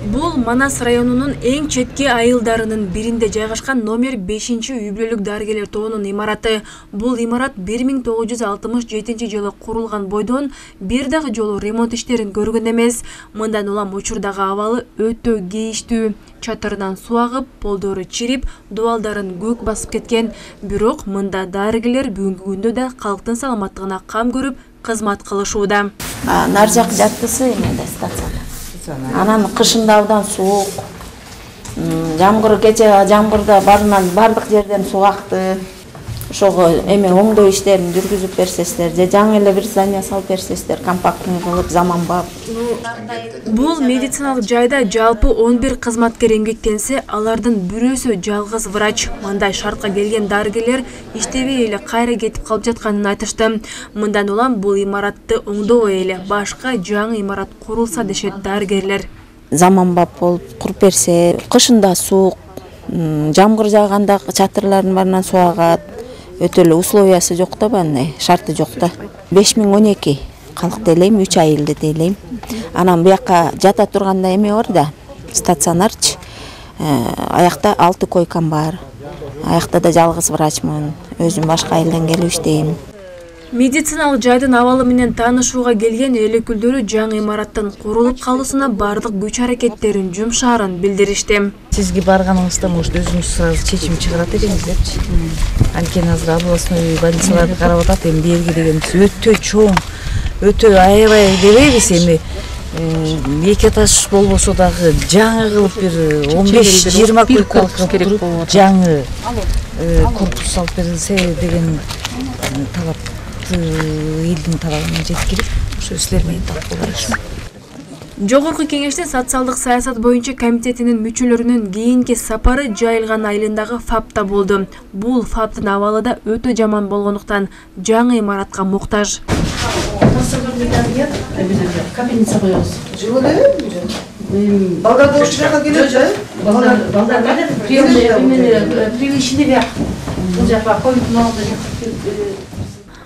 Бул Манас районунун эң четки айылдарынын биринде жайгашкан номер 5 үй бүлөлүк дарыгерлер тобунун имараты. Бул имарат 1967 жылы курулган бойдон бир дагы жолу ремонт иштерин көргөн эмес. Мындан улам учурдагы абалы өтө кейиштүү. Чатырынан суу агып, полдору чирип, дубалдарын көк басып кеткен. Бирок мында дарыгерлер бүгүнкү күндө да калктын саламаттыгына кам көрүп, кызмат кылышууда. Нар жак жаттысы эмеде стационар. Анан кышында абдан суук. Жамгыр кече жамгырда бардык жерден суу акты. Ошого эме оңдоо иштерин жүргүзүп берсездер, же жаңы эле бир здание салып берсездер, компактный кылып, заманбап. Бул медициналык жайда жалпы 11 кызматкер эмгектенсе, алардын бирөөсү жалгыз врач. Мындай шартка келген дарыгерлер иштебей эле кайра кетип калып жатканын айтышты. Мындан улам бул имаратты оңдобой эле башка жаңы имарат курулса дешет дарыгерлер. Заманбап болуп куруп берсе, кышында суук, жамгыр жааганда чатырлардын баарынан суу агат. Өтө эле условиясы жок да, бандай шарты жок да. 5012 калкты элейм, 3 айылды дейлейм. Анан буяка жата турганда эме бар да, стационарчы. Аякта 6 койкам бар. Аякта да жалгыз врачмын. Өзүм башка айылдан келип иштейм. Медициналык жайдын абалы менен таанышууга келген эл өкүлдөрү жаңы имараттын курулуп калуусуна бардык күч аракеттерин жумшаарын билдиришти. Сизге барганыңызда может өзүңүз сразу чечим чыгарат элеңиздерчи. Анткени азыр областной больницаларды карап атат, эми берги дегенибиз өтө чоң, өтө аябай дебейбиз, эми эки этаж болбосо дагы жаңы кылып бир 15-20 койкалык керек болуп жаңы корпус салып берилсе деген талап элдин талабына жеткирип, ошо силер менен талкуулашым. Жогорку кеңештин социалдык саясат боюнча комитетинин мүчөлөрүнүн кийинки сапары Жайылган айылындагы ФАПта болду. Бул ФАПтын абалы да өтө жаман болгондуктан жаңы имаратка муктаж. Капельница коебуз. Балдар болуп жака келет жай. Балдар привычный бияк. Бул жака коюптун алдында.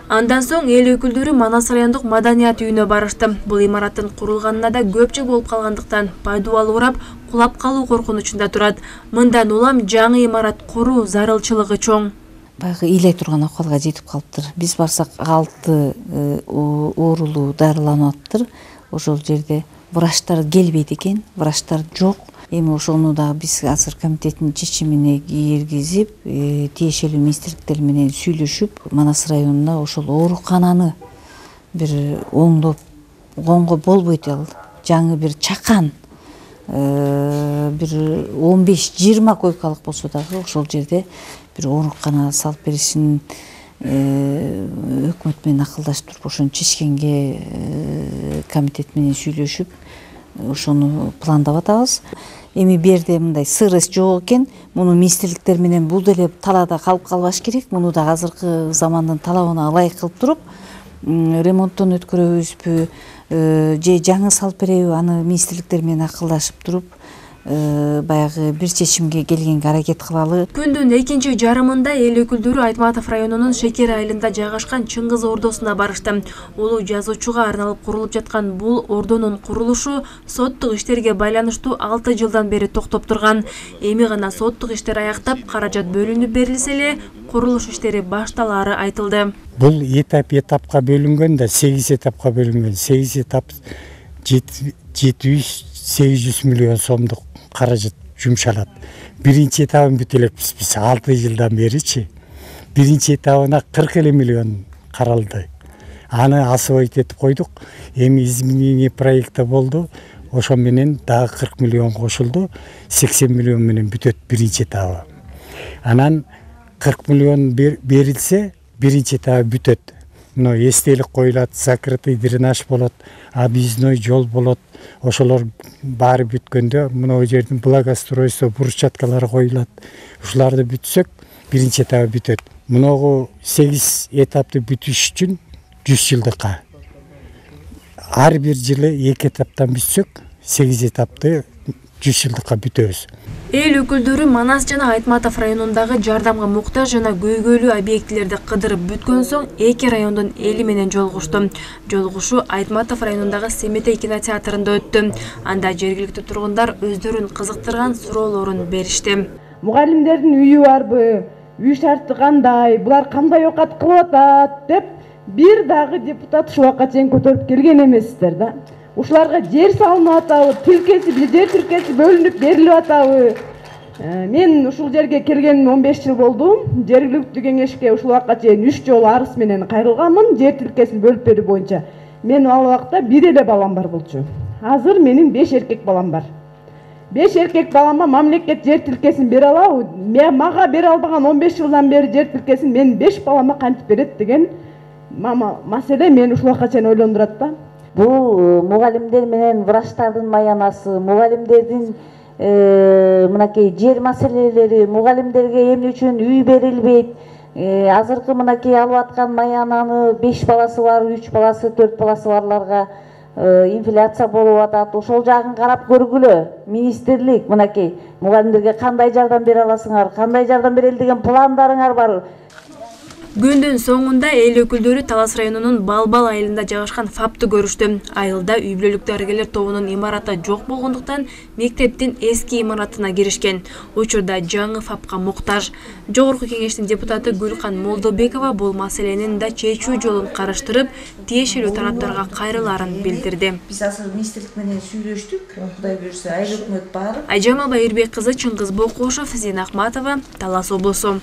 Андан соң эл өкүлдөрү Манас райондук маданият үйүнө барышты. Бул имараттын курулганына да көп жыл болуп калгандыктан пайдубал урап, кулап калуу коркунучунда турат. Мындан улам жаңы имарат куруу зарылчылыгы чоң. Баягы ыйлай турган акыбалга жетип калыптыр. Биз барсак 6 оорулуу дарыланып атыптыр. Ошол жерде врачтар келбейт экен, врачтар жок. Эми ошону да биз азыр комитеттин чечимине киргизип, тиешелүү министрликтер менен сүйлөшүп, Манас районуна ошол оорукананы бир оңдоп койгонго болбойт ал. Жаңы бир чакан бир 15-20 койкалык болсо дагы ошол жерде бир оорукана салып беришин өкмөт менен акылдашып туруп, ошону чечкенге комитет менен сүйлөшүп, ошону пландап атабыз. Эми берде мындай сырыс жок экен. Муну министрликтер менен бул деле талаада калып калбаш керек. Муну да азыркы замандын талабына ылайык кылып туруп, ремонттон өткөрөбүзбү, же жаңы салып береби, аны министрликтер менен акылдашып туруп, баягы бир чечимге келгенге аракет кылалы. Күндүн экинчи жарымында эл өкүлдөрү Айтматов районунун Шекер айылында жайгашкан Чыңгыз ордосуна барышты. Улуу жазуучуга арналып курулуп жаткан бул ордонун курулушу соттук иштерге байланыштуу 6 жылдан бери токтоп турган. Эми гана соттук иштер аяктап, каражат бөлүнүп берилсе эле, курулуш иштери башталаары айтылды. Бул этапка бөлүнгөн да, 8 этапка бөлүнгөн. 8 этап 700-800 миллион сомдук каражат жумшалат. Биринчи этабын бүт элекпиз биз 6 жылдан беричи. Биринчи этабына 40 миллион каралды. Аны асыбайт этип койдук. Эми изменение проекта болду. Ошо менен дагы 40 миллион кошулду. 80 миллион менен бүтөт биринчи этабы. Анан 40 миллион берилсе, биринчи этабы бүтөт. Мына эстелик коюлат, закрытый дренаж болот, объездной жол болот. Ошолор баары бүткөндө мына жердин благоустройство брусчаткалары коюлат. Ушуларды бүтсөк, биринчи этабы бүтөт. Мунагу 8 этапты бүтүш үчүн 100 жылдыкка. Ар бир жылы 2 этаптан бүтсөк, 8 этапты 100 жылдыкка бүтөбүз. Эл өкүлдөрү Манас жана Айтматов районундагы жардамга муктаж жана көйгөйлүү объектилерди кыдырып бүткөн соң эки райондун эли менен жолугушту. Жолугушуу Айтматов районундагы Семетей кинотеатрында өттү. Анда жергиликтүү тургундар өздөрүн кызыктырган суроолорун беришти. Мугалимдердин үйү барбы? Үй шарты кандай? Булар кандай оокат кылып атат деп бир дагы депутат ушул убакка чейин көтөрүп келген эмессиздер да. Ушуларга жер салынып атабы, жер тилкеси бөлүнүп берилип атабы? Мен ушул жерге келгениме 15 жыл болду. Жергиликтүү кеңешке ушул убакка чейин 3 жолу арыз менен кайрылганмын, жер тилкесин бөлүп берүү боюнча. Мен ал убакта бир эле балам бар болчу. Азыр менин 5 эркек балам бар. 5 эркек балама мамлекет жер тилкесин бере алабы? Мага бере албаган 15 жылдан бери жер тилкесин мен 5 балама кантип берет деген маселе мени ушул убакка чейин ойлондурат да. Бул мугалимдер менен врачтардын маянасы, мугалимдердин мынакей жер маселелери, мугалимдерге эмне үчүн үй берилбейт, азыркы мынакей алып аткан маянаны 5 баласы бар, 3 баласы, 4 баласы барларга инфляция болуп атат. Ошол жагын карап көргүлө. Министрлик мынакей мугалимдерге кандай жардам бере аласыңар, кандай жардам берели деген пландарыңар бар. Күндүн соңунда эл өкүлдөрү Талас районунун Балбал айылында жайгашкан ФАПты көрүштү. Айылда үй бүлөлүк дарыгерлер тобунун имараты жок болгондуктан мектептин эски имаратына киришкен. Учурда жаңы ФАПка муктаж. Жогорку кеңештин депутаты Гүлкан Молдобекова бул маселенин да чечүү жолун караштырып, тиешелүү тараптарга кайрыларын билдирди. Биз азыр министрлик менен сүйлөштүк. Кудай буйрса, айыл өкмөт барып. Айжамал Байырбек кызы, Чыңгыз Бокошов, Зина Ахматова, Талас облусу.